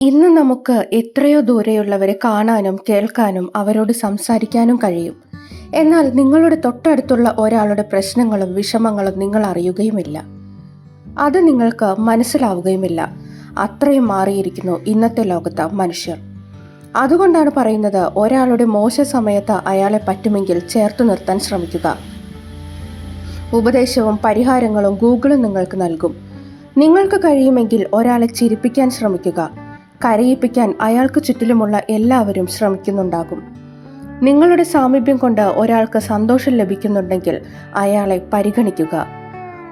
ഇന്ന് നമുക്ക് എത്രയോ ദൂരെയുള്ളവരെ കാണാനും കേൾക്കാനും അവരോട് സംസാരിക്കാനും കഴിയും. എന്നാൽ നിങ്ങളുടെ തൊട്ടടുത്തുള്ള ഒരാളുടെ പ്രശ്നങ്ങളും വിഷമങ്ങളും നിങ്ങൾ അറിയുകയുമില്ല. അത് നിങ്ങൾക്ക് മനസ്സിലാവുകയുമില്ല. അത്രയും മാറിയിരിക്കുന്നു ഇന്നത്തെ ലോകത്ത് മനുഷ്യർ. അതുകൊണ്ടാണ് പറയുന്നത്, ഒരാളുടെ മോശ സമയത്ത് അയാളെ പറ്റുമെങ്കിൽ ചേർത്തു നിർത്താൻ ശ്രമിക്കുക. ഉപദേശവും പരിഹാരങ്ങളും ഗൂഗിളും നിങ്ങൾക്ക് നൽകും. നിങ്ങൾക്ക് കഴിയുമെങ്കിൽ ഒരാളെ ചിരിപ്പിക്കാൻ ശ്രമിക്കുക. കരയിപ്പിക്കാൻ അയാൾക്ക് ചുറ്റിലുമുള്ള എല്ലാവരും ശ്രമിക്കുന്നുണ്ടാകും. നിങ്ങളുടെ സാമീപ്യം കൊണ്ട് ഒരാൾക്ക് സന്തോഷം ലഭിക്കുന്നുണ്ടെങ്കിൽ അയാളെ പരിഗണിക്കുക.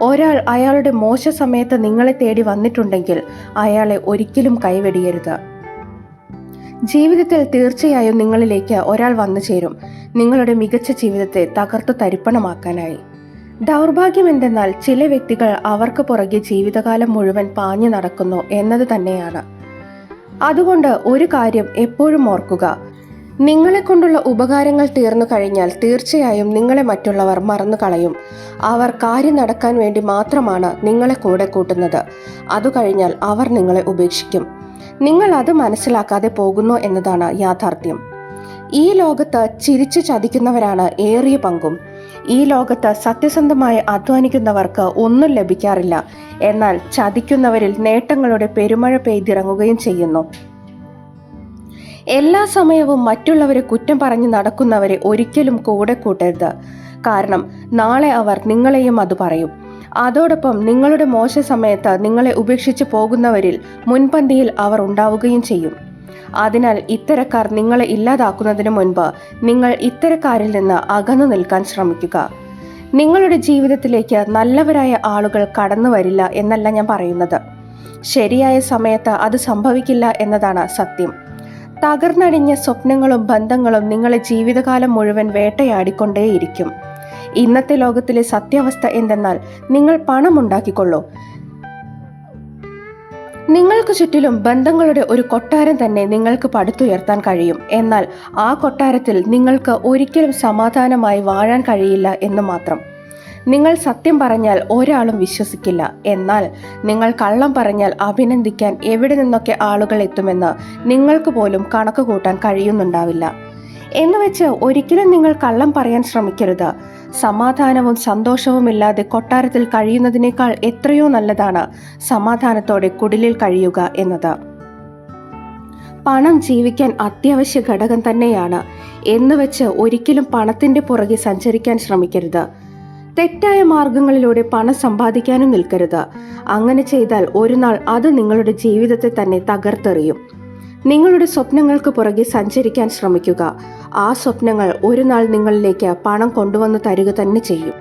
ഒരാൾ അയാളുടെ മോശ സമയത്ത് നിങ്ങളെ തേടി വന്നിട്ടുണ്ടെങ്കിൽ അയാളെ ഒരിക്കലും കൈവെടിയരുത്. ജീവിതത്തിൽ തീർച്ചയായും നിങ്ങളിലേക്ക് ഒരാൾ വന്നു ചേരും, നിങ്ങളുടെ മികച്ച ജീവിതത്തെ തകർത്തു തരിപ്പണമാക്കാനായി. ദൗർഭാഗ്യം എന്തെന്നാൽ ചില വ്യക്തികൾ അവർക്ക് പുറകെ ജീവിതകാലം മുഴുവൻ പാഞ്ഞു നടക്കുന്നു എന്നത് തന്നെയാണ്. അതുകൊണ്ട് ഒരു കാര്യം എപ്പോഴും ഓർക്കുക, നിങ്ങളെ കൊണ്ടുള്ള ഉപകാരങ്ങൾ തീർന്നു കഴിഞ്ഞാൽ തീർച്ചയായും നിങ്ങളെ മറ്റുള്ളവർ മറന്നു കളയും. അവർ കാര്യം നടക്കാൻ വേണ്ടി മാത്രമാണ് നിങ്ങളെ കൂടെ കൂട്ടുന്നത്. അതു കഴിഞ്ഞാൽ അവർ നിങ്ങളെ ഉപേക്ഷിക്കും. നിങ്ങൾ അത് മനസ്സിലാക്കാതെ പോകുന്നു എന്നതാണ് യാഥാർത്ഥ്യം. ഈ ലോകത്ത് ചിരിച്ചു ചതിക്കുന്നവരാണ് ഏറിയ പങ്കും. ഈ ലോകത്ത് സത്യസന്ധമായി അധ്വാനിക്കുന്നവർക്ക് ഒന്നും ലഭിക്കാറില്ല. എന്നാൽ ചതിക്കുന്നവരിൽ നേട്ടങ്ങളുടെ പെരുമഴ പെയ്തിറങ്ങുകയും ചെയ്യുന്നു. എല്ലാ സമയവും മറ്റുള്ളവരെ കുറ്റം പറഞ്ഞു നടക്കുന്നവരെ ഒരിക്കലും കൂടെ കൂട്ടരുത്. കാരണം നാളെ അവർ നിങ്ങളെയും അത് പറയും. അതോടൊപ്പം നിങ്ങളുടെ മോശ സമയത്ത് നിങ്ങളെ ഉപേക്ഷിച്ച് പോകുന്നവരിൽ മുൻപന്തിയിൽ അവർ ഉണ്ടാവുകയും ചെയ്യും. അതിനാൽ ഇത്തരക്കാർ നിങ്ങളെ ഇല്ലാതാക്കുന്നതിന് മുൻപ് നിങ്ങൾ ഇത്തരക്കാരിൽ നിന്ന് അകന്നു നിൽക്കാൻ ശ്രമിക്കുക. നിങ്ങളുടെ ജീവിതത്തിലേക്ക് നല്ലവരായ ആളുകൾ കടന്നു വരില്ല എന്നല്ല ഞാൻ പറയുന്നത്. ശരിയായ സമയത്ത് അത് സംഭവിക്കില്ല എന്നതാണ് സത്യം. തകർന്നടിഞ്ഞ സ്വപ്നങ്ങളും ബന്ധങ്ങളും നിങ്ങളെ ജീവിതകാലം മുഴുവൻ വേട്ടയാടിക്കൊണ്ടേയിരിക്കും. ഇന്നത്തെ ലോകത്തിലെ സത്യാവസ്ഥ എന്തെന്നാൽ, നിങ്ങൾ പണം ഉണ്ടാക്കിക്കൊള്ളൂ. നിങ്ങൾക്ക് ചുറ്റിലും ബന്ധങ്ങളുടെ ഒരു കൊട്ടാരം തന്നെ നിങ്ങൾക്ക് പടുത്തുയർത്താൻ കഴിയും. എന്നാൽ ആ കൊട്ടാരത്തിൽ നിങ്ങൾക്ക് ഒരിക്കലും സമാധാനമായി വാഴാൻ കഴിയില്ല എന്ന് മാത്രം. നിങ്ങൾ സത്യം പറഞ്ഞാൽ ഒരാളും വിശ്വസിക്കില്ല. എന്നാൽ നിങ്ങൾ കള്ളം പറഞ്ഞാൽ അഭിനന്ദിക്കാൻ എവിടെ നിന്നൊക്കെ ആളുകൾ എത്തുമെന്ന് നിങ്ങൾക്ക് പോലും കണക്ക് കൂട്ടാൻ കഴിയുന്നുണ്ടാവില്ല. എന്നുവെച്ച് ഒരിക്കലും നിങ്ങൾ കള്ളം പറയാൻ ശ്രമിക്കരുത്. സമാധാനവും സന്തോഷവും ഇല്ലാതെ കൊട്ടാരത്തിൽ കഴിയുന്നതിനേക്കാൾ എത്രയോ നല്ലതാണ് സമാധാനത്തോടെ കുടിലിൽ കഴിയുക എന്നത്. പണം ജീവിക്കാൻ അത്യാവശ്യ ഘടകം തന്നെയാണ്. എന്നുവെച്ച് ഒരിക്കലും പണത്തിന്റെ പുറകെ സഞ്ചരിക്കാൻ ശ്രമിക്കരുത്. തെറ്റായ മാർഗങ്ങളിലൂടെ പണം സമ്പാദിക്കാനും നിൽക്കരുത്. അങ്ങനെ ചെയ്താൽ ഒരു നാൾ അത് നിങ്ങളുടെ ജീവിതത്തെ തന്നെ തകർത്തെറിയും. നിങ്ങളുടെ സ്വപ്നങ്ങൾക്ക് പുറകെ സഞ്ചരിക്കാൻ ശ്രമിക്കുക. ആ സ്വപ്നങ്ങൾ ഒരു നാൾ നിങ്ങളിലേക്ക് പണം കൊണ്ടുവന്ന് തരിക തന്നെ ചെയ്യും.